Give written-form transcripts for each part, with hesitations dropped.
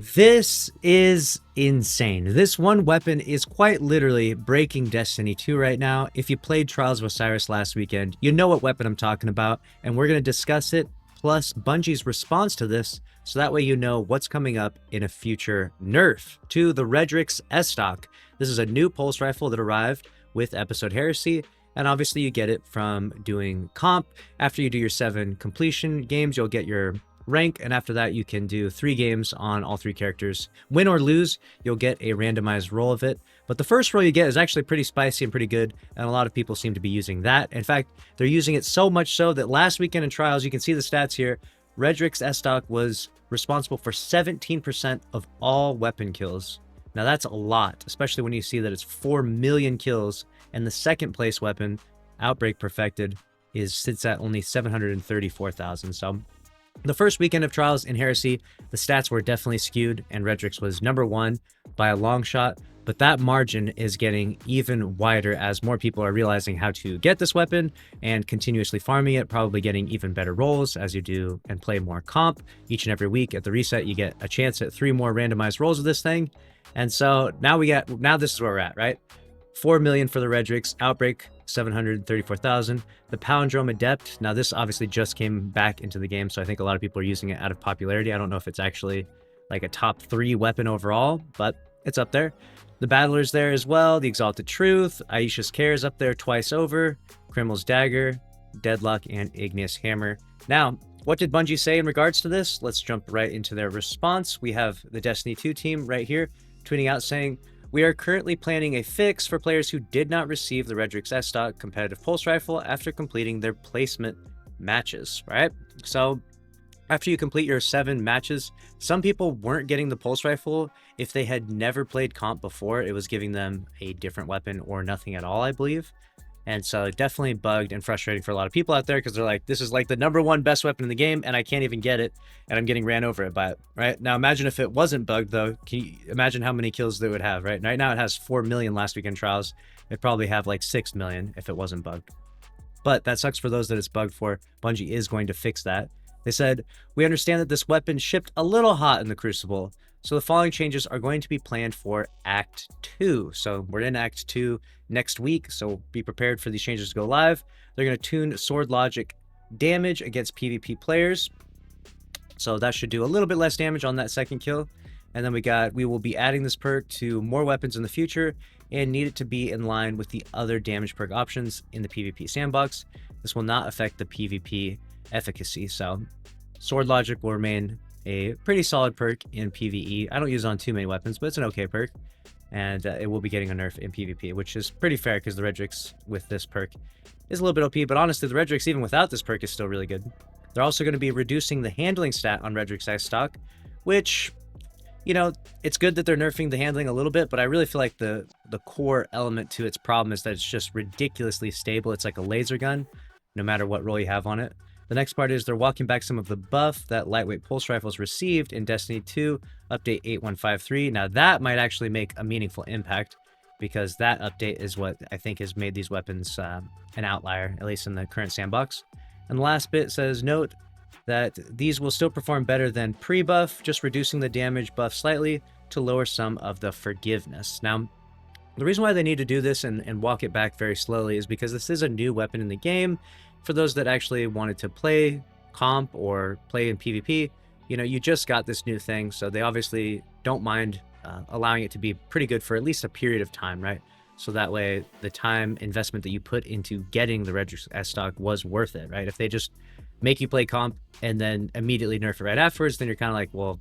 This is insane. This one weapon is quite literally breaking Destiny 2 right now. If you played Trials of Osiris last weekend, you know what weapon I'm talking about, and we're going to discuss it, plus Bungie's response to this, so that way you know what's coming up in a future nerf to the Redrix S-Stock. This is a new pulse rifle that arrived with Episode Heresy, and obviously you get it from doing comp. After you do your 7 completion games, you'll get your rank, and after that you can do 3 games on all 3 characters. Win or lose, you'll get a randomized roll of it, but the first roll you get is actually pretty spicy and pretty good, and a lot of people seem to be using that. In fact, they're using it so much so that last weekend in Trials, you can see the stats here, Redrix S-Stock was responsible for 17% of all weapon kills. Now that's a lot, especially when you see that it's 4 million kills, and the second place weapon, Outbreak Perfected, sits at only 734,000. So the first weekend of Trials in Heresy, the stats were definitely skewed, and Redrix was number 1 by a long shot, but that margin is getting even wider as more people are realizing how to get this weapon and continuously farming it, probably getting even better rolls as you do and play more comp. Each and every week at the reset, you get a chance at 3 more randomized rolls of this thing. And so now this is where we're at, right? 4 million for the Redrix, Outbreak 734,000. The Palindrome Adept, now this obviously just came back into the game, so I think a lot of people are using it out of popularity. I don't know if it's actually like a top 3 weapon overall, but it's up there. The Battler's there as well, the Exalted Truth, Aisha's Care is up there twice over, Criminal's Dagger, Deadlock, and Igneous Hammer. Now, what did Bungie say in regards to this? Let's jump right into their response. We have the Destiny 2 team right here tweeting out saying, "We are currently planning a fix for players who did not receive the Redrix S-Stock competitive pulse rifle after completing their placement matches," right? So after you complete your 7 matches, some people weren't getting the pulse rifle if they had never played comp before. It was giving them a different weapon or nothing at all, I believe. And so definitely bugged and frustrating for a lot of people out there, because they're like, this is like the #1 best weapon in the game and I can't even get it, and I'm getting ran over it by it, right? Now imagine if it wasn't bugged though. Can you imagine how many kills they would have, right? Right now it has 4 million last weekend Trials. It'd probably have like 6 million if it wasn't bugged. But that sucks for those that it's bugged for. Bungie is going to fix that. They said, "We understand that this weapon shipped a little hot in the Crucible, so the following changes are going to be planned for Act 2. So we're in Act 2 next week, so be prepared for these changes to go live. They're going to tune sword logic damage against PvP players, so that should do a little bit less damage on that second kill. And then we will be adding this perk to more weapons in the future and need it to be in line with the other damage perk options in the PvP sandbox. This will not affect the PvP efficacy, so sword logic will remain a pretty solid perk in PvE. I don't use it on too many weapons, but it's an okay perk, and it will be getting a nerf in PvP, which is pretty fair because the Redrix with this perk is a little bit OP, but honestly the Redrix even without this perk is still really good. They're also going to be reducing the handling stat on Redrix S-Stock, which, you know, it's good that they're nerfing the handling a little bit, but I really feel like the core element to its problem is that it's just ridiculously stable. It's like a laser gun no matter what roll you have on it. The next part is they're walking back some of the buff that lightweight pulse rifles received in Destiny 2 update 8153. Now that might actually make a meaningful impact, because that update is what I think has made these weapons an outlier, at least in the current sandbox. And the last bit says, note that these will still perform better than pre-buff, just reducing the damage buff slightly to lower some of the forgiveness. Now, the reason why they need to do this and walk it back very slowly is because this is a new weapon in the game. For those that actually wanted to play comp or play in PvP, you know, you just got this new thing, so they obviously don't mind allowing it to be pretty good for at least a period of time, right? So that way the time investment that you put into getting the Redrix S-Stock was worth it, right? If they just make you play comp and then immediately nerf it right afterwards, then you're kind of like, well,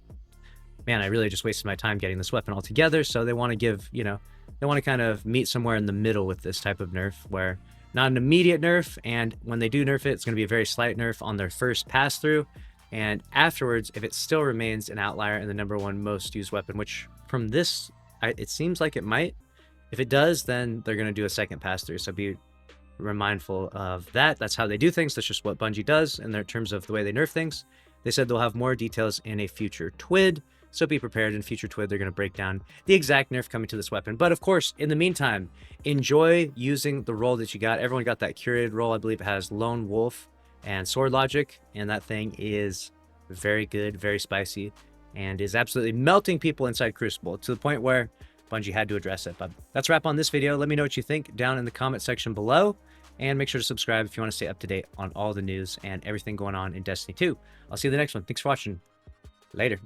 man, I really just wasted my time getting this weapon altogether. So they want to give, you know, they want to kind of meet somewhere in the middle with this type of nerf, where not an immediate nerf, and when they do nerf it, it's going to be a very slight nerf on their first pass through, and afterwards, if it still remains an outlier and the #1 most used weapon, which from this, it seems like it might. If it does, then they're going to do a second pass through, so be mindful of that. That's how they do things. That's just what Bungie does in their terms of the way they nerf things. They said they'll have more details in a future TWID, so be prepared. In future TWID, they're going to break down the exact nerf coming to this weapon. But of course, in the meantime, enjoy using the roll that you got. Everyone got that curated roll. I believe it has Lone Wolf and Sword Logic, and that thing is very good, very spicy, and is absolutely melting people inside Crucible to the point where Bungie had to address it. But that's a wrap on this video. Let me know what you think down in the comment section below, and make sure to subscribe if you want to stay up to date on all the news and everything going on in Destiny 2. I'll see you in the next one. Thanks for watching. Later.